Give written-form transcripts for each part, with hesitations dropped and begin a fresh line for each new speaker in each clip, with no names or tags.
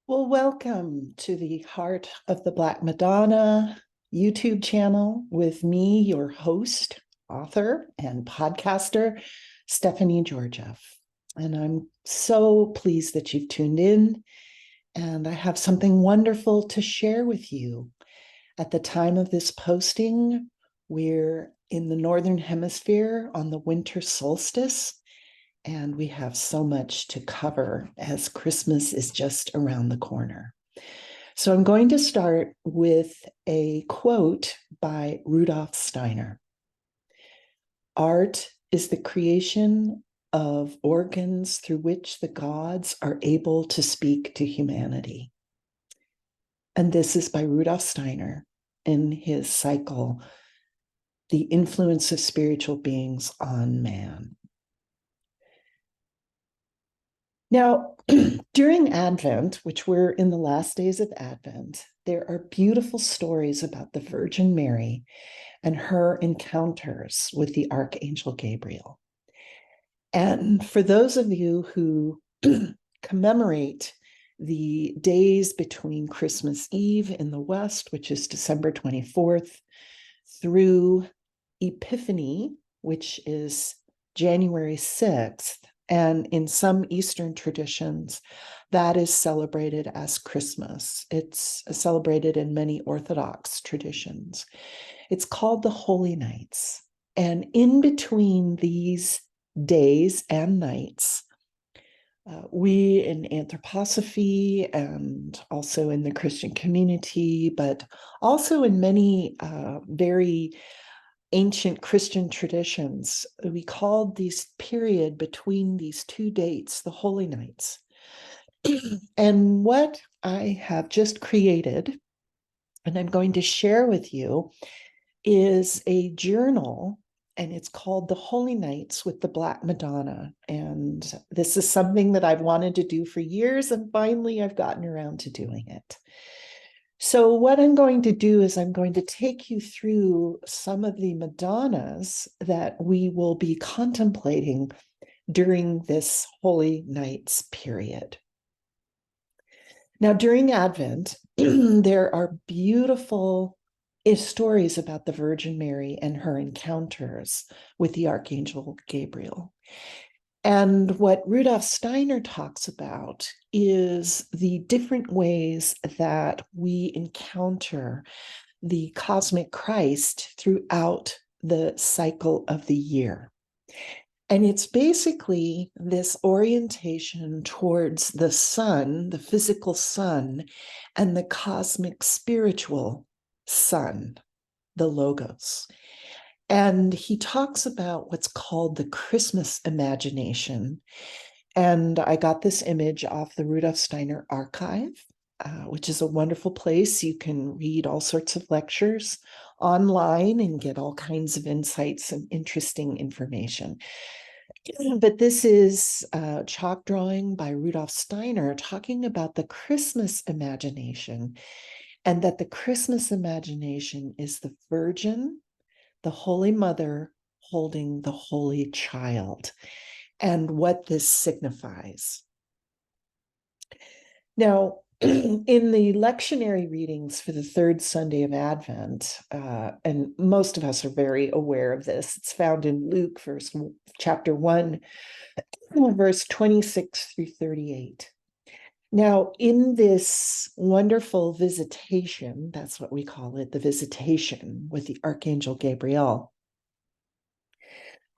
Well, welcome to the Heart of the Black Madonna YouTube channel with me, your host, author, and podcaster, Stephanie Georgieff. And I'm so pleased that you've tuned in, and I have something wonderful to share with you. At the time of this posting, we're in the Northern Hemisphere on the winter solstice. And we have so much to cover as Christmas is just around the corner. So I'm going to start with a quote by Rudolf Steiner. Art is the creation of organs through which the gods are able to speak to humanity. And this is by Rudolf Steiner in his cycle, The Influence of Spiritual Beings on Man. Now, during Advent, which we're in the last days of Advent, there are beautiful stories about the Virgin Mary and her encounters with the Archangel Gabriel. And for those of you who commemorate the days between Christmas Eve in the West, which is December 24th, through Epiphany, which is January 6th, and in some Eastern traditions, that is celebrated as Christmas. It's celebrated in many Orthodox traditions. It's called the Holy Nights. And in between these days and nights, we in anthroposophy and also in the Christian community, but also in many very ancient Christian traditions, we called this period between these two dates the Holy Nights. And what I have just created, and I'm going to share with you, is a journal, and it's called The Holy Nights with the Black Madonna. And this is something that I've wanted to do for years, and finally I've gotten around to doing it. So what I'm going to do is I'm going to take you through some of the Madonnas that we will be contemplating during this Holy Nights period. Now, during Advent, there are beautiful stories about the Virgin Mary and her encounters with the Archangel Gabriel. And what Rudolf Steiner talks about is the different ways that we encounter the cosmic Christ throughout the cycle of the year. And it's basically this orientation towards the sun, the physical sun, and the cosmic spiritual sun, the Logos. And he talks about what's called the Christmas imagination. And I got this image off the Rudolf Steiner archive, which is a wonderful place. You can read all sorts of lectures online and get all kinds of insights and interesting information. But this is a chalk drawing by Rudolf Steiner talking about the Christmas imagination, and that the Christmas imagination is the Virgin, the Holy Mother holding the Holy Child, and what this signifies. Now, in the lectionary readings for the third Sunday of Advent, and most of us are very aware of this, it's found in Luke, chapter 1, verse 26 through 38. Now, in this wonderful visitation, that's what we call it, the visitation with the Archangel Gabriel.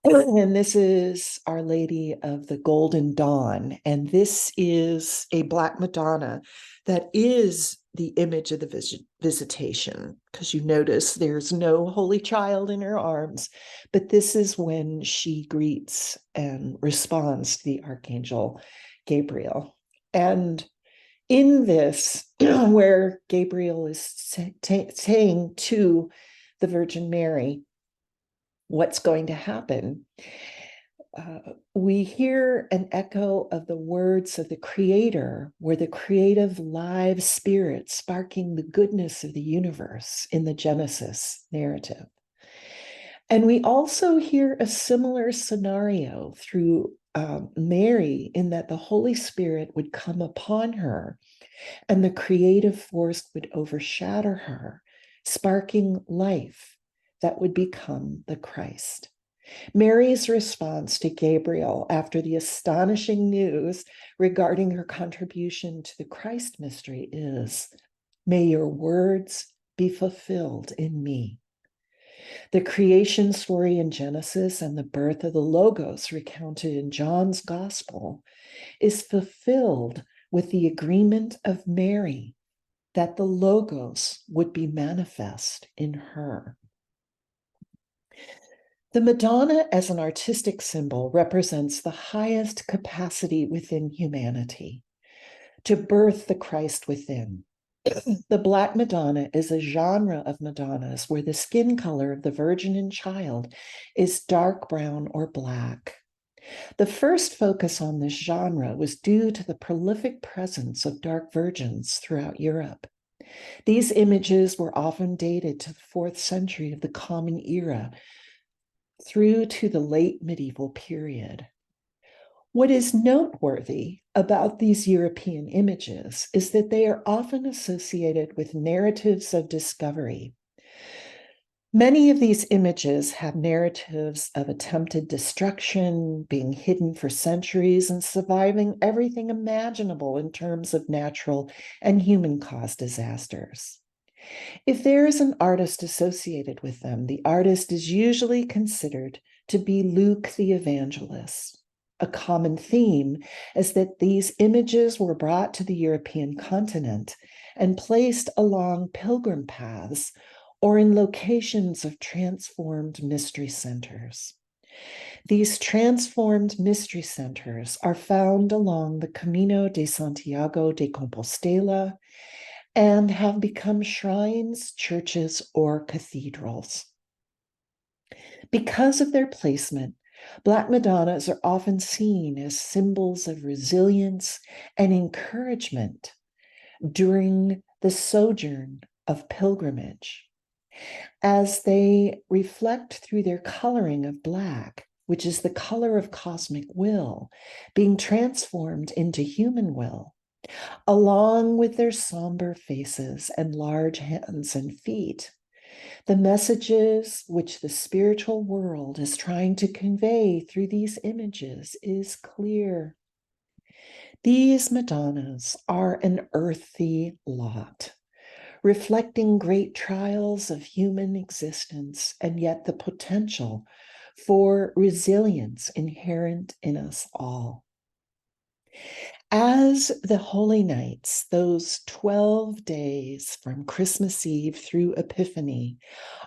And this is Our Lady of the Golden Dawn. And this is a Black Madonna that is the image of the visitation, because you notice there's no Holy Child in her arms, but this is when she greets and responds to the Archangel Gabriel. And in this, where Gabriel is saying to the Virgin Mary what's going to happen, we hear an echo of the words of the Creator, where the creative live spirit sparking the goodness of the universe in the Genesis narrative. And we also hear a similar scenario through Mary in that the Holy Spirit would come upon her and the creative force would overshadow her, sparking life that would become the Christ. Mary's response to Gabriel after the astonishing news regarding her contribution to the Christ mystery is, "May your words be fulfilled in me." The creation story in Genesis and the birth of the Logos recounted in John's Gospel is fulfilled with the agreement of Mary that the Logos would be manifest in her. The Madonna as an artistic symbol represents the highest capacity within humanity to birth the Christ within. The Black Madonna is a genre of Madonnas where the skin color of the Virgin and Child is dark brown or black. The first focus on this genre was due to the prolific presence of dark virgins throughout Europe. These images were often dated to the 4th century of the Common Era through to the late medieval period. What is noteworthy about these European images is that they are often associated with narratives of discovery. Many of these images have narratives of attempted destruction, being hidden for centuries, and surviving everything imaginable in terms of natural and human-caused disasters. If there is an artist associated with them, the artist is usually considered to be Luke the Evangelist. A common theme is that these images were brought to the European continent and placed along pilgrim paths or in locations of transformed mystery centers. These transformed mystery centers are found along the Camino de Santiago de Compostela and have become shrines, churches, or cathedrals. Because of their placement, Black Madonnas are often seen as symbols of resilience and encouragement during the sojourn of pilgrimage. As they reflect through their coloring of black, which is the color of cosmic will, being transformed into human will, along with their somber faces and large hands and feet, the messages which the spiritual world is trying to convey through these images is clear. These Madonnas are an earthy lot, reflecting great trials of human existence and yet the potential for resilience inherent in us all. As the Holy Nights, those 12 days from Christmas Eve through Epiphany,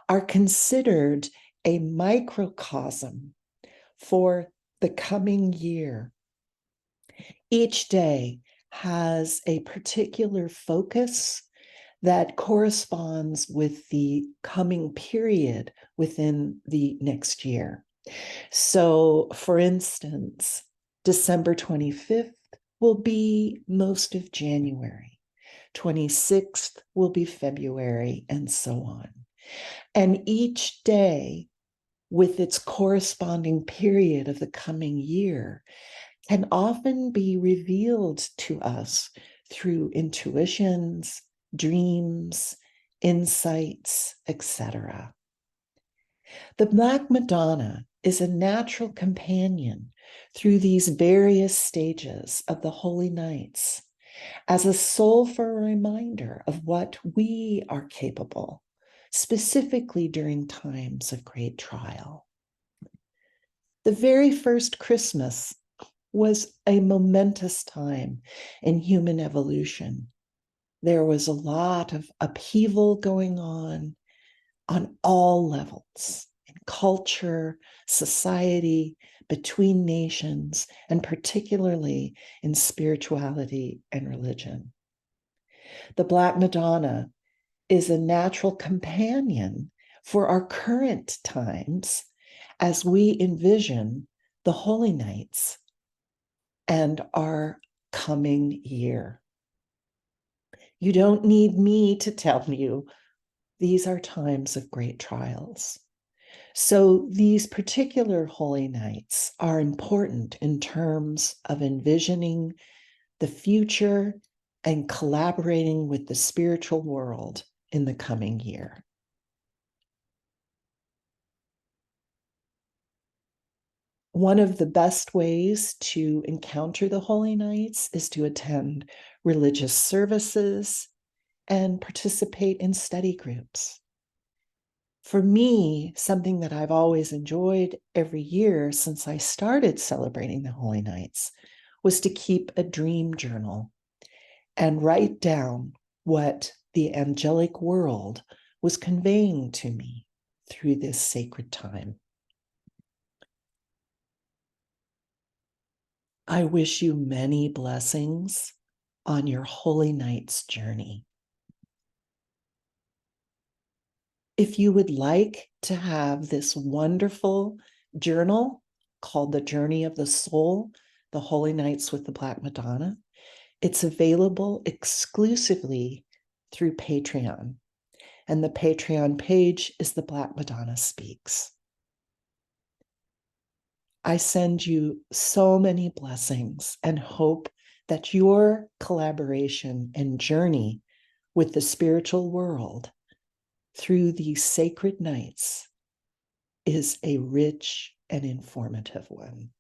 are considered a microcosm for the coming year, each day has a particular focus that corresponds with the coming period within the next year. So, for instance, December 25th will be most of January, 26th will be February, and so on. And each day, with its corresponding period of the coming year, can often be revealed to us through intuitions, dreams, insights, etc. The Black Madonna is a natural companion through these various stages of the Holy Nights as a soulful reminder of what we are capable, specifically during times of great trial. The very first Christmas was a momentous time in human evolution. There was a lot of upheaval going on all levels, in culture, society, between nations, and particularly in spirituality and religion. The Black Madonna is a natural companion for our current times as we envision the Holy Nights and our coming year. You don't need me to tell you these are times of great trials. So these particular holy nights are important in terms of envisioning the future and collaborating with the spiritual world in the coming year. One of the best ways to encounter the holy nights is to attend religious services and participate in study groups. For me, something that I've always enjoyed every year since I started celebrating the Holy Nights was to keep a dream journal and write down what the angelic world was conveying to me through this sacred time. I wish you many blessings on your Holy Nights journey. If you would like to have this wonderful journal called The Journey of the Soul, The Holy Nights with the Black Madonna, it's available exclusively through Patreon. And the Patreon page is The Black Madonna Speaks. I send you so many blessings and hope that your collaboration and journey with the spiritual world through these sacred nights is a rich and informative one.